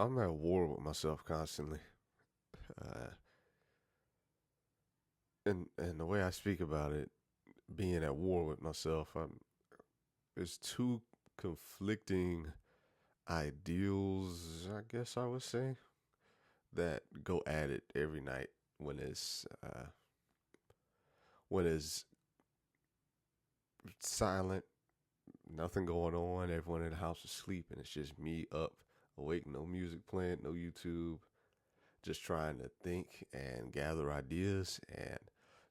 I'm at war with myself constantly. Uh, and the way I speak about it, being at war with myself, there's two conflicting ideals, I guess I would say, that go at it every night when it's silent, nothing going on, everyone in the house is asleep, and it's just me up, awake, no music playing, no YouTube, just trying to think and gather ideas. And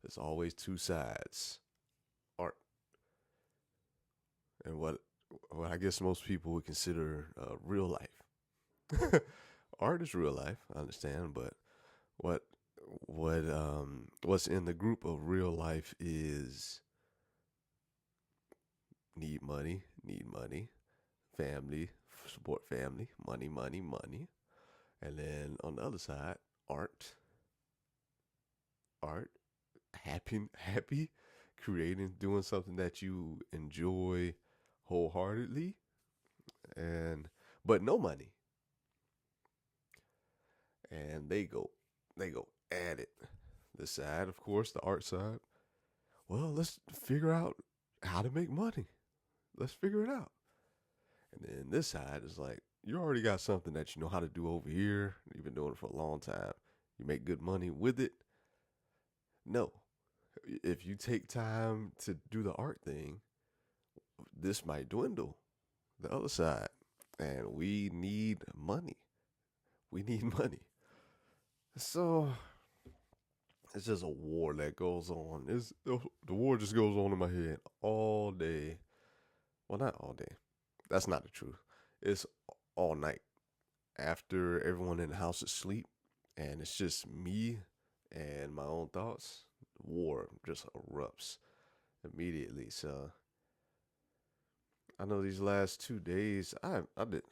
there's always two sides: art and what I guess most people would consider real life. Art is real life, I understand, but what what's in the group of real life is need money, family, support family, money, money, money. And then on the other side, art, art, happy, creating, doing something that you enjoy wholeheartedly, and but no money. And they go at it. The side, of course, the art side. Well, let's figure out how to make money. Let's figure it out. And then this side is like, you already got something that you know how to do over here. You've been doing it for a long time. You make good money with it. No. If you take time to do the art thing, this might dwindle. The other side. And we need money. We need money. So it's just a war that goes on. The war just goes on in my head all day. Well, not all day. That's not the truth. It's all night after everyone in the house is asleep, and it's just me and my own thoughts. War just erupts immediately. So I know these last 2 days, I did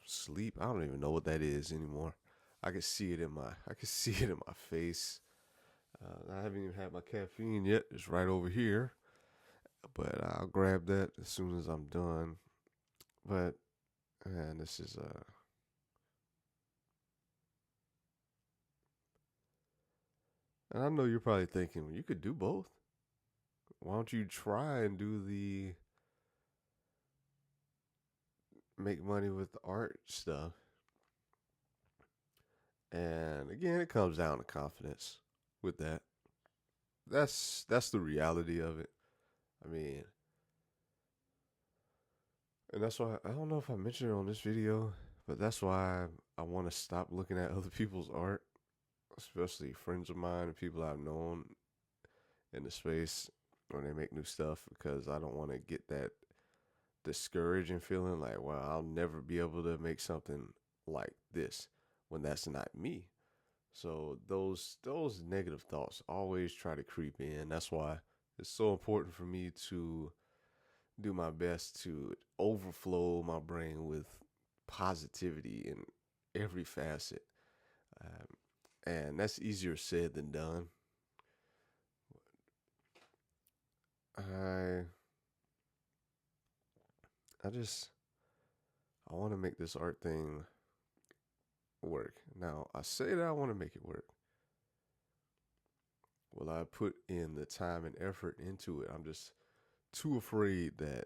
sleep. I don't even know what that is anymore. I can see it in my face. I haven't even had my caffeine yet. It's right over here, but I'll grab that as soon as I'm done. But man, this is and I know you're probably thinking, well, you could do both. Why don't you try and do the make money with the art stuff? And again, it comes down to confidence with that. That's the reality of it. I mean, and that's why I don't know if I mentioned it on this video, but that's why I want to stop looking at other people's art, especially friends of mine and people I've known in the space when they make new stuff, because I don't want to get that discouraging feeling like, well, I'll never be able to make something like this when that's not me. So those negative thoughts always try to creep in. That's why it's so important for me to do my best to overflow my brain with positivity in every facet. Um, and that's easier said than done. I I just I want to make this art thing work. Now, I say that I want to make it work. Will I put in the time and effort into it? I'm just too afraid that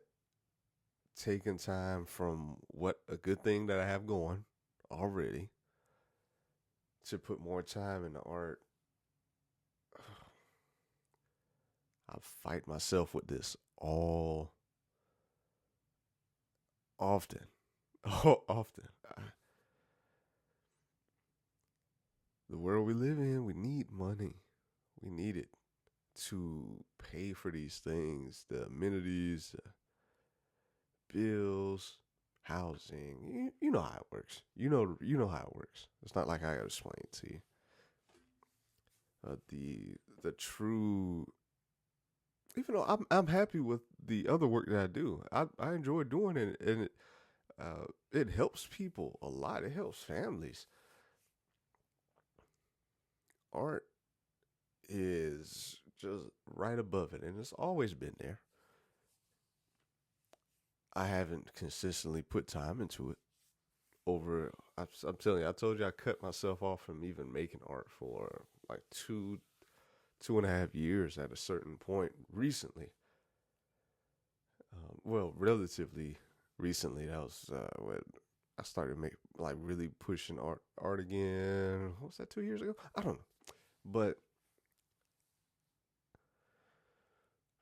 taking time from what a good thing that I have going already to put more time in the art, I fight myself with this all often. Oh, often. The world we live in, we need money. We need it to pay for these things, the amenities, bills, housing. You know how it works. You know how it works. It's not like I gotta explain it to you. The true, even though I'm happy with the other work that I do, I enjoy doing it, and it helps people a lot. It helps families. Art is just right above it, and it's always been there. I haven't consistently put time into it. over. I'm telling you, I told you I cut myself off from even making art for like 2.5 years at a certain point recently. Well, relatively recently. That was when I started really pushing art again. What was that, 2 years ago? I don't know, but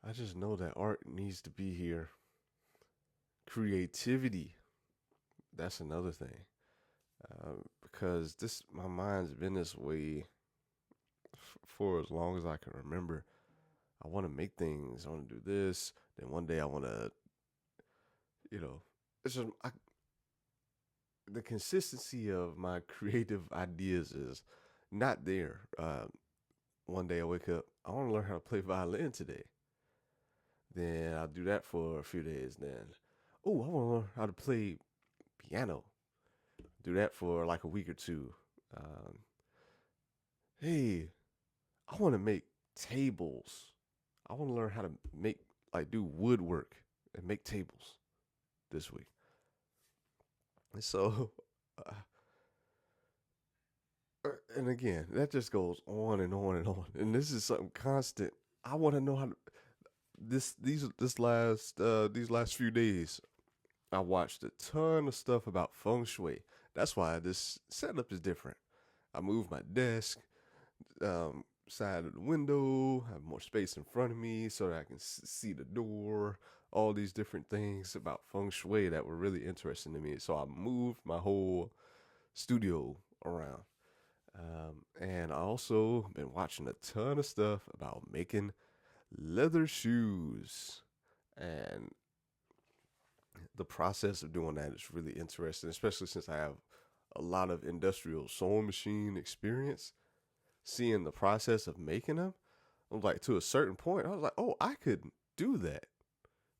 I just know that art needs to be here. Creativity, that's another thing. Because my mind's been this way for as long as I can remember. I want to make things. I want to do this. Then one day I want to, it's just the consistency of my creative ideas is not there. One day I wake up, I want to learn how to play violin today. Then I'll do that for a few days. Then, oh, I want to learn how to play piano. Do that for like a week or two. Um, hey, I want to make tables. I want to learn how to do woodwork and make tables this week. And so, uh, and again, that just goes on and on and on. And this is something constant. I want to know how to these last few days. I watched a ton of stuff about feng shui. That's why this setup is different. I moved my desk, side of the window, have more space in front of me so that I can see the door, all these different things about feng shui that were really interesting to me. So I moved my whole studio around. And I also been watching a ton of stuff about making leather shoes. And the process of doing that is really interesting, especially since I have a lot of industrial sewing machine experience. Seeing the process of making them, I was like, to a certain point, I was like, oh, I could do that.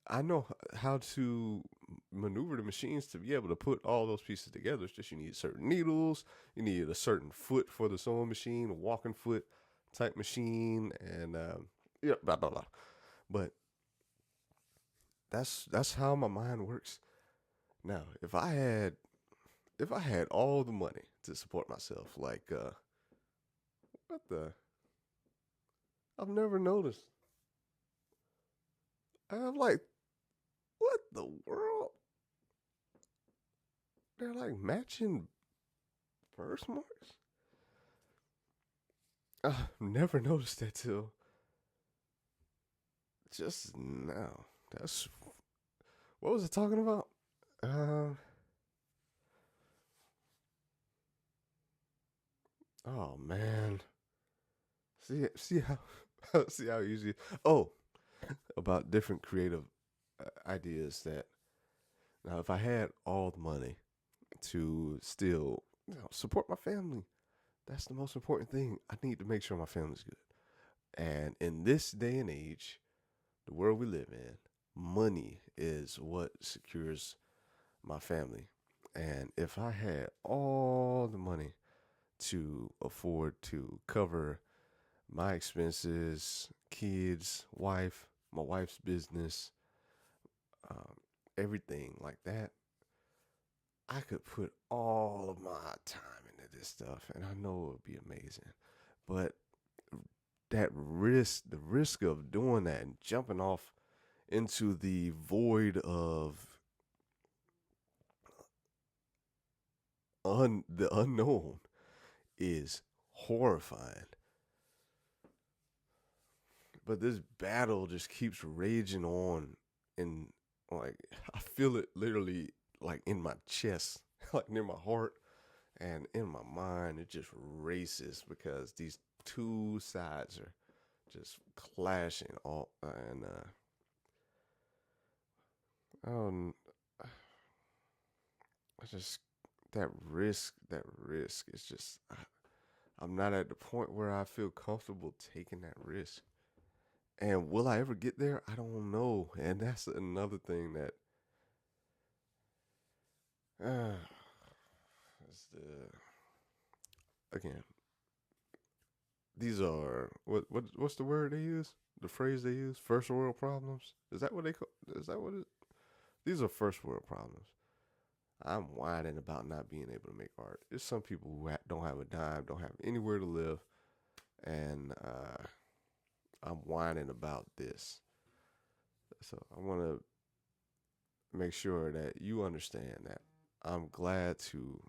I know how to maneuver the machines to be able to put all those pieces together. It's just you need certain needles, you need a certain foot for the sewing machine, a walking foot type machine, and blah blah blah. But that's how my mind works. Now, if I had all the money to support myself, what the? I've never noticed. I'm like, what the world? They're like matching birthmarks. I've never noticed that till just now. That's what was it talking about? Oh man. See how see how easy. Oh, about different creative ideas that now if I had all the money to still support my family, that's the most important thing. I need to make sure my family's good. And in this day and age, the world we live in, money is what secures my family. And if I had all the money to afford to cover my expenses, kids, wife, my wife's business, um, everything like that, I could put all of my time into this stuff and I know it would be amazing. But the risk of doing that and jumping off into the void of the unknown is horrifying. But this battle just keeps raging on, and like I feel it literally like in my chest, like near my heart and in my mind. It just races because these two sides are just clashing all and um I just that risk is just I'm not at the point where I feel comfortable taking that risk. And will I ever get there? I don't know. And that's another thing that uh, is again, these are what's the word they use? The phrase they use? First world problems? Is that what they call? Is that what it? These are first world problems. I'm whining about not being able to make art. There's some people who don't have a dime, don't have anywhere to live, and I'm whining about this. So I want to make sure that you understand that I'm glad to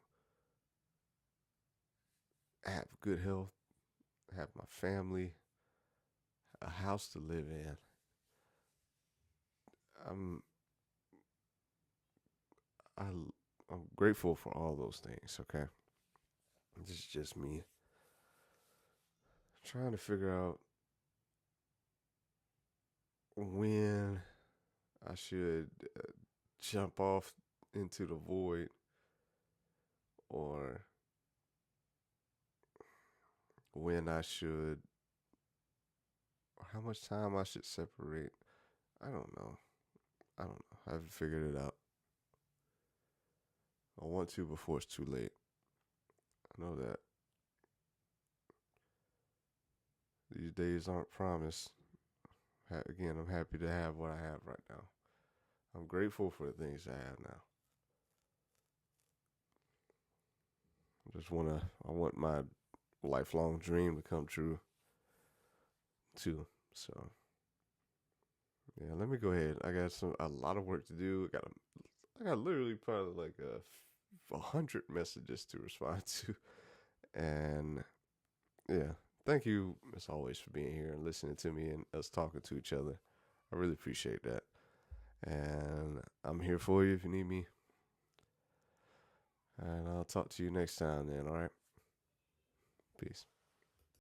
have good health, have my family, a house to live in. I'm I, I'm grateful for all those things. Okay, this is just me trying to figure out when I should jump off into the void, or when I should, or how much time I should separate. I don't know. I haven't figured it out. I want to before it's too late. I know that these days aren't promised. Again, I'm happy to have what I have right now. I'm grateful for the things I have now. I want my lifelong dream to come true too. So yeah, let me go ahead. I got a lot of work to do. I got literally probably like 100 messages to respond to, and yeah, thank you as always for being here and listening to me and us talking to each other. I really appreciate that, and I'm here for you if you need me. And I'll talk to you next time then. All right, peace.